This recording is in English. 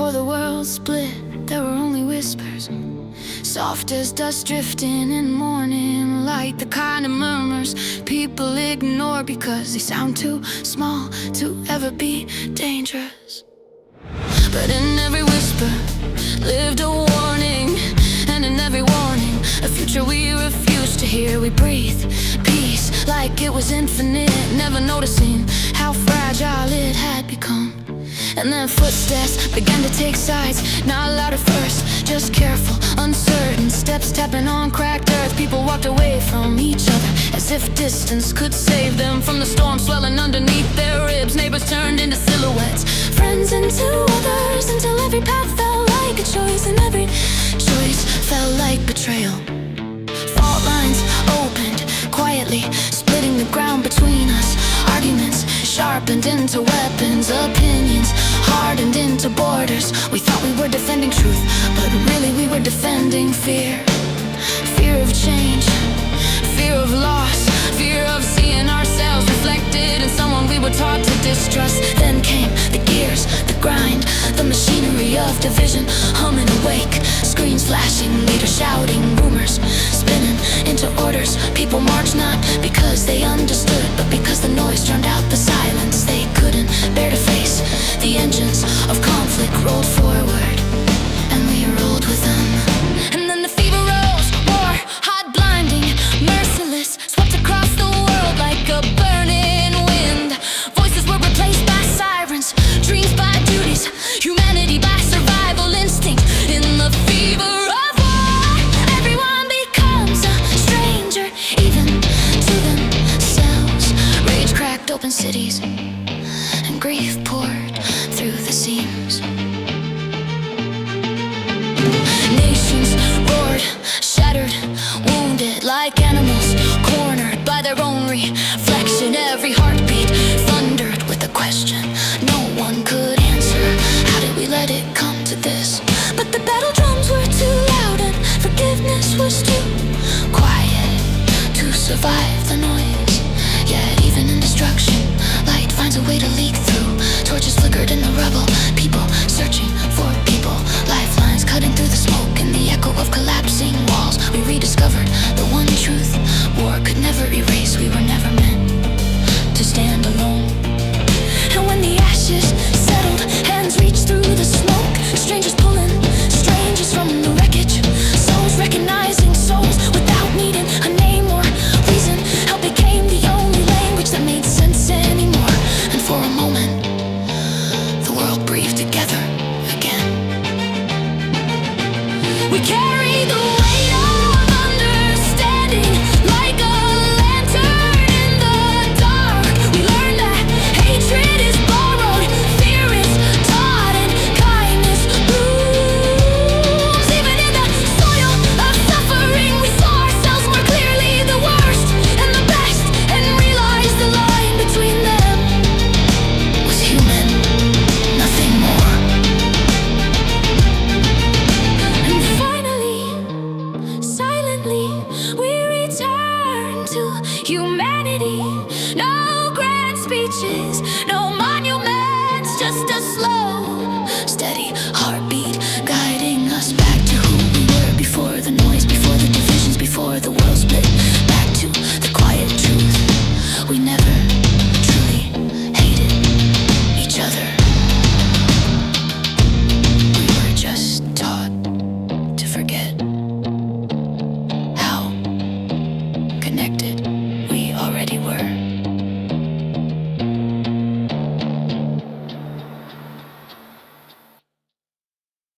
Before the world split, there were only whispers, soft as dust drifting in morning light. The kind of murmurs people ignore because they sound too small to ever be dangerous. But in every whisper lived a warning, and in every warning a future we refused to hear. We breathed peace like it was infinite, never noticing how fragile it had become. And then footsteps began to take sides, not loud at first, just careful, uncertain steps tapping on cracked earth. People walked away from each other as if distance could save them from the storm swelling underneath their ribs. Neighbors turned into silhouettes, friends into others, until every path felt like a choice, and every choice felt like betrayal. Fault lines opened quietly, splitting the ground between us. Arguments sharpened into weapons, opinions hardened into borders. We thought we were defending truth, but really we were defending fear. Fear of change, fear of loss, fear of seeing ourselves reflected in someone we were taught to distrust. Then came the gears, the grind, the machinery of division humming awake. Screens flashing, leaders shouting, rumors spinning into orders. People marched not because they understood, but because the noise drowned out the silence. They couldn't bear to face. The engines of conflict rolled forward, and we rolled with them. And then the fever rose, war, hot, blinding, merciless, swept across the world like a burning wind. Voices were replaced by sirens, dreams by duties, humanity by survival instinct. In the fever of war, everyone becomes a stranger, even to themselves. Rage cracked open cities, and grief poured through the seams. Nations roared, shattered, wounded like animals, cornered by their own reflection. Every heartbeat thundered with a question no one could answer. How did we let it come to this? But the battle drums were too loud, and forgiveness was too quiet to survive the noise. Yet even in destruction, light finds a way to leak through. Torches flickered in the rubble, people searching for people, lifelines cutting through the smoke and the echo of collapsing walls. We rediscovered the one truth war could never erase. We were